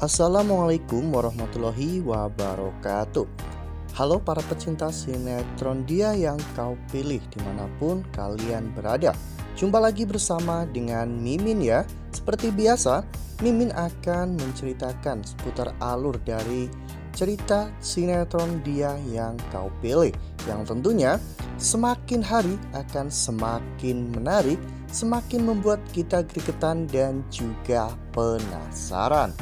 Assalamualaikum warahmatullahi wabarakatuh. Halo para pecinta sinetron Dia Yang Kau Pilih dimanapun kalian berada. Jumpa lagi bersama dengan Mimin ya. Seperti biasa, Mimin akan menceritakan seputar alur dari cerita sinetron Dia Yang Kau Pilih, yang tentunya semakin hari akan semakin menarik, semakin membuat kita gregetan dan juga penasaran.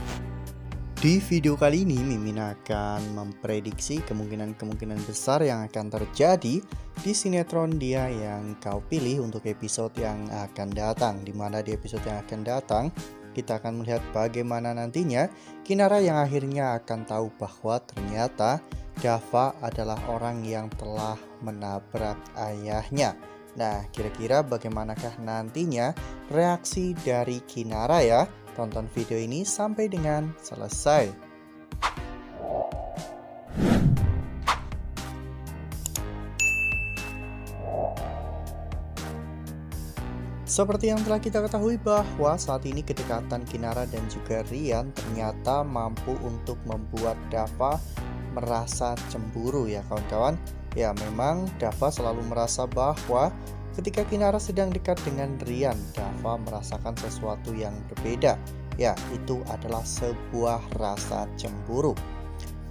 Di video kali ini Mimin akan memprediksi kemungkinan-kemungkinan besar yang akan terjadi di sinetron Dia Yang Kau Pilih untuk episode yang akan datang. Dimana di episode yang akan datang kita akan melihat bagaimana nantinya Kinara yang akhirnya akan tahu bahwa ternyata Dava adalah orang yang telah menabrak ayahnya. Nah, kira-kira bagaimanakah nantinya reaksi dari Kinara ya? Tonton video ini sampai dengan selesai. Seperti yang telah kita ketahui bahwa saat ini kedekatan Kinara dan juga Rian ternyata mampu untuk membuat Dava merasa cemburu ya kawan-kawan. Ya, memang Dava selalu merasa bahwa ketika Kinara sedang dekat dengan Rian, Dava merasakan sesuatu yang berbeda. Ya, itu adalah sebuah rasa cemburu.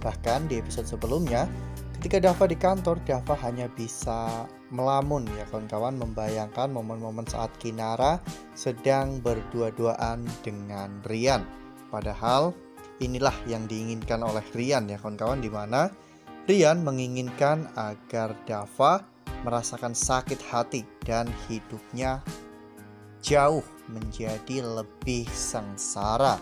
Bahkan di episode sebelumnya, ketika Dava di kantor, Dava hanya bisa melamun ya kawan-kawan, membayangkan momen-momen saat Kinara sedang berdua-duaan dengan Rian. Padahal inilah yang diinginkan oleh Rian ya kawan-kawan, dimana Rian menginginkan agar Dava merasakan sakit hati dan hidupnya jauh menjadi lebih sengsara.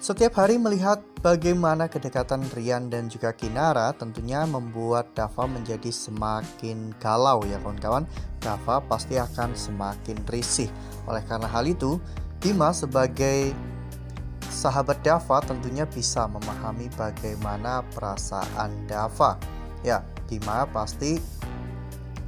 Setiap hari melihat bagaimana kedekatan Rian dan juga Kinara tentunya membuat Dava menjadi semakin galau ya kawan-kawan. Dava pasti akan semakin risih. Oleh karena hal itu, Bima sebagai sahabat Dava tentunya bisa memahami bagaimana perasaan Dava. Ya, Bima pasti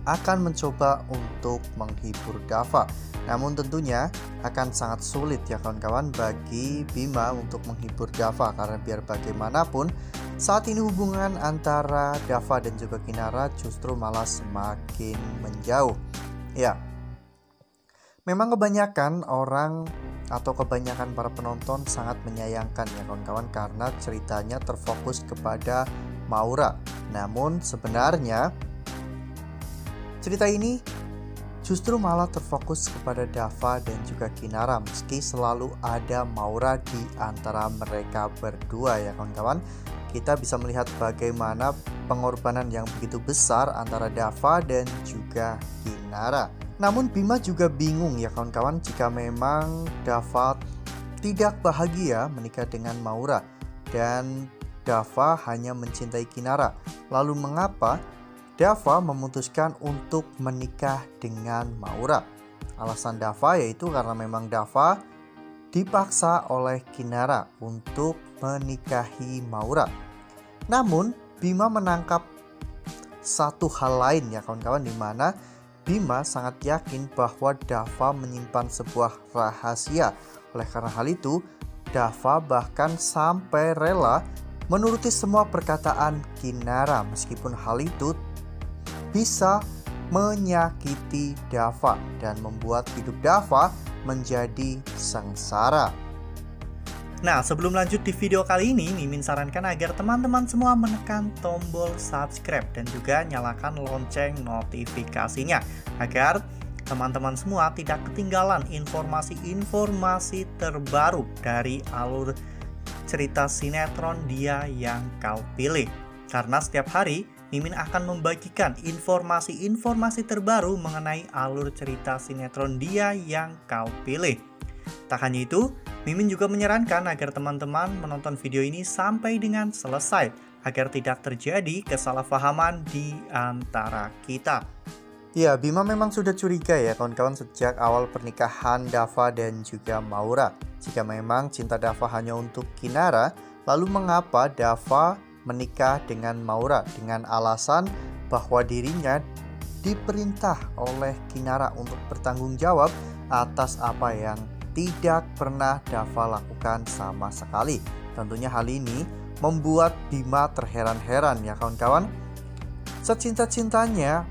akan mencoba untuk menghibur Dava. Namun tentunya akan sangat sulit ya kawan-kawan bagi Bima untuk menghibur Dava, karena biar bagaimanapun saat ini hubungan antara Dava dan juga Kinara justru malah semakin menjauh. Ya, memang kebanyakan orang atau kebanyakan para penonton sangat menyayangkan ya kawan-kawan karena ceritanya terfokus kepada Maura. Namun sebenarnya cerita ini justru malah terfokus kepada Dava dan juga Kinara, meski selalu ada Maura di antara mereka berdua ya kawan-kawan. Kita bisa melihat bagaimana pengorbanan yang begitu besar antara Dava dan juga Kinara. Namun Bima juga bingung ya kawan-kawan jika memang Dava tidak bahagia menikah dengan Maura dan Dava hanya mencintai Kinara. Lalu mengapa Dava memutuskan untuk menikah dengan Maura? Alasan Dava yaitu karena memang Dava dipaksa oleh Kinara untuk menikahi Maura. Namun Bima menangkap satu hal lain ya kawan-kawan, di mana Bima sangat yakin bahwa Dava menyimpan sebuah rahasia. Oleh karena hal itu, Dava bahkan sampai rela menuruti semua perkataan Kinara, meskipun hal itu bisa menyakiti Dava dan membuat hidup Dava menjadi sengsara. Nah, sebelum lanjut di video kali ini, Mimin sarankan agar teman-teman semua menekan tombol subscribe dan juga nyalakan lonceng notifikasinya agar teman-teman semua tidak ketinggalan informasi-informasi terbaru dari alur cerita sinetron Dia Yang Kau Pilih. Karena setiap hari Mimin akan membagikan informasi-informasi terbaru mengenai alur cerita sinetron Dia Yang Kau Pilih. Tak hanya itu, Mimin juga menyarankan agar teman-teman menonton video ini sampai dengan selesai agar tidak terjadi kesalahpahaman di antara kita. Ya, Bima memang sudah curiga ya kawan-kawan sejak awal pernikahan Dava dan juga Maura. Jika memang cinta Dava hanya untuk Kinara, lalu mengapa Dava menikah dengan Maura dengan alasan bahwa dirinya diperintah oleh Kinara untuk bertanggung jawab atas apa yang tidak pernah Dava lakukan sama sekali. Tentunya hal ini membuat Bima terheran-heran ya kawan-kawan. Secinta-cintanya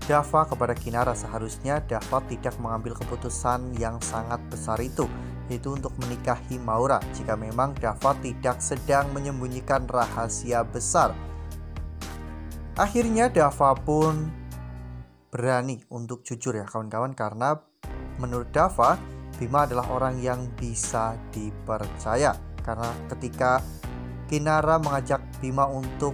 Dava kepada Kinara, seharusnya Dava tidak mengambil keputusan yang sangat besar itu, yaitu untuk menikahi Maura, jika memang Dava tidak sedang menyembunyikan rahasia besar. Akhirnya Dava pun berani untuk jujur ya kawan-kawan, karena menurut Dava, Bima adalah orang yang bisa dipercaya. Karena ketika Kinara mengajak Bima untuk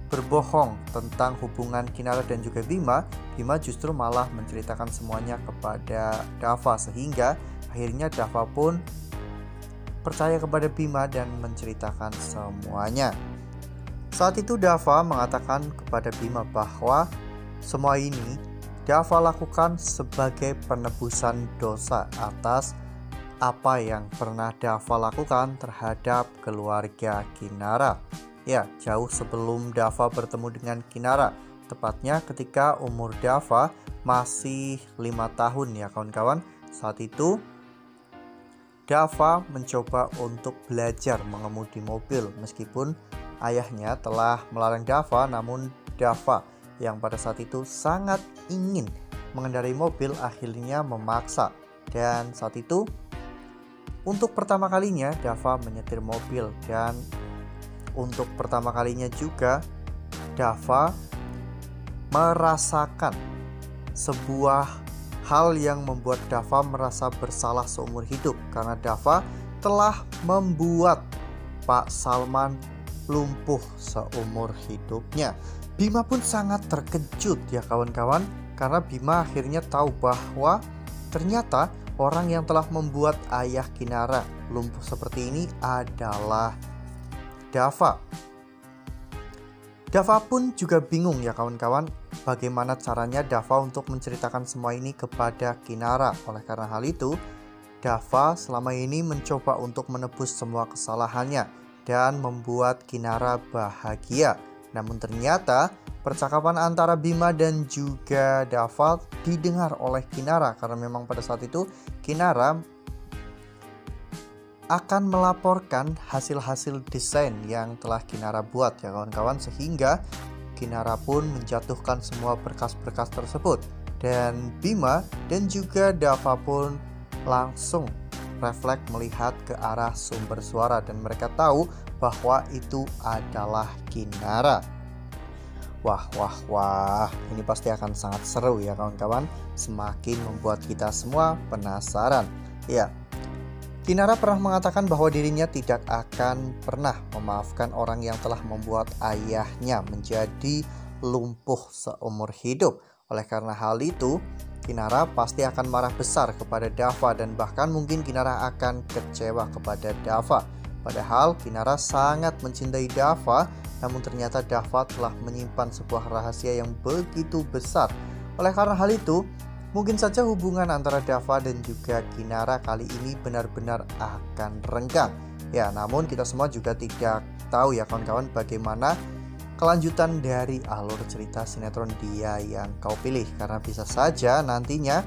berbohong tentang hubungan Kinara dan juga Bima, Bima justru malah menceritakan semuanya kepada Dava, sehingga akhirnya Dava pun percaya kepada Bima dan menceritakan semuanya. Saat itu Dava mengatakan kepada Bima bahwa semua ini Dava lakukan sebagai penebusan dosa atas apa yang pernah Dava lakukan terhadap keluarga Kinara. Ya, jauh sebelum Dava bertemu dengan Kinara, tepatnya ketika umur Dava masih 5 tahun ya kawan-kawan. Saat itu Dava mencoba untuk belajar mengemudi mobil, meskipun ayahnya telah melarang Dava, namun Dava yang pada saat itu sangat ingin mengendarai mobil akhirnya memaksa. Dan saat itu untuk pertama kalinya Dava menyetir mobil, dan untuk pertama kalinya juga Dava merasakan sebuah hal yang membuat Dava merasa bersalah seumur hidup, karena Dava telah membuat Pak Salman lumpuh seumur hidupnya. Bima pun sangat terkejut ya kawan-kawan, karena Bima akhirnya tahu bahwa ternyata orang yang telah membuat ayah Kinara lumpuh seperti ini adalah Dava. Dava pun juga bingung ya kawan-kawan, bagaimana caranya Dava untuk menceritakan semua ini kepada Kinara. Oleh karena hal itu, Dava selama ini mencoba untuk menebus semua kesalahannya dan membuat Kinara bahagia. Namun ternyata percakapan antara Bima dan juga Dava didengar oleh Kinara, karena memang pada saat itu Kinara akan melaporkan hasil-hasil desain yang telah Kinara buat ya kawan-kawan, sehingga Kinara pun menjatuhkan semua berkas-berkas tersebut, dan Bima dan juga Dava pun langsung refleks melihat ke arah sumber suara, dan mereka tahu bahwa itu adalah Kinara. Wah, ini pasti akan sangat seru ya kawan-kawan, semakin membuat kita semua penasaran. Ya, Kinara pernah mengatakan bahwa dirinya tidak akan pernah memaafkan orang yang telah membuat ayahnya menjadi lumpuh seumur hidup. Oleh karena hal itu, Kinara pasti akan marah besar kepada Dava, dan bahkan mungkin Kinara akan kecewa kepada Dava. Padahal Kinara sangat mencintai Dava, namun ternyata Dava telah menyimpan sebuah rahasia yang begitu besar. Oleh karena hal itu, mungkin saja hubungan antara Dava dan juga Kinara kali ini benar-benar akan renggang. Ya, namun kita semua juga tidak tahu ya kawan-kawan bagaimana kelanjutan dari alur cerita sinetron Dia Yang Kau Pilih, karena bisa saja nantinya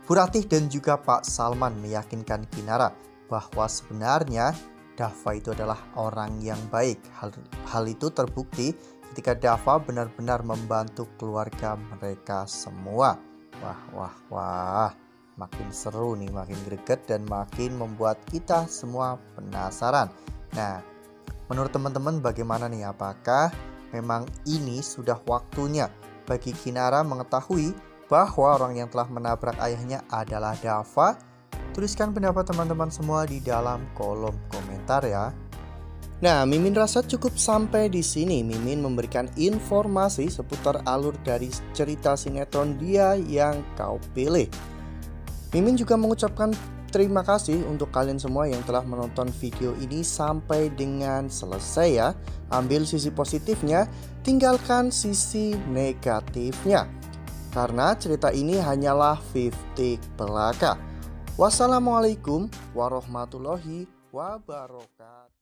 Bu Ratih dan juga Pak Salman meyakinkan Kinara bahwa sebenarnya Dava itu adalah orang yang baik. Hal itu terbukti ketika Dava benar-benar membantu keluarga mereka semua. Wah, makin seru nih, makin greget dan makin membuat kita semua penasaran. Nah, menurut teman-teman bagaimana nih? Apakah memang ini sudah waktunya bagi Kinara mengetahui bahwa orang yang telah menabrak ayahnya adalah Dava? Tuliskan pendapat teman-teman semua di dalam kolom komentar ya. Nah, Mimin rasa cukup sampai di sini. Mimin memberikan informasi seputar alur dari cerita sinetron Dia Yang Kau Pilih. Mimin juga mengucapkan terima kasih untuk kalian semua yang telah menonton video ini sampai dengan selesai ya. Ambil sisi positifnya, tinggalkan sisi negatifnya, karena cerita ini hanyalah 50 belaka. Wassalamualaikum warahmatullahi wabarakatuh.